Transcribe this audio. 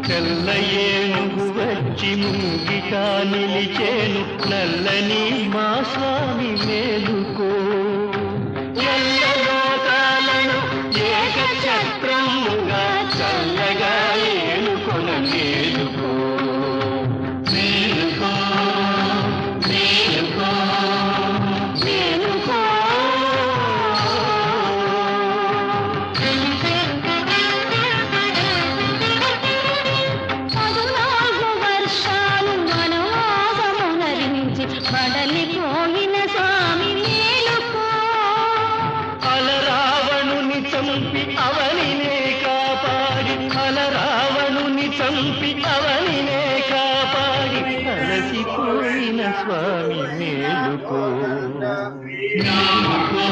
తెల్ల ఏనుగు వచ్చి ముంగిట నిలిచేను నల్లని మా స్వామి మేలుకో ఎల్ల లోకాలను ఏకఛత్రముగా చల్లగా ఏలుకొన మేలుకో మేలుకో మేలుకో మేలుకో బడలిపోయిన స్వామి మేలుకో అలరావణుని చంపి అవనినే కాపాడి అలరావణుని చంపి అవనినే కాపాడి అలసిపోయిన స్వామి మేలుకో మేలుకో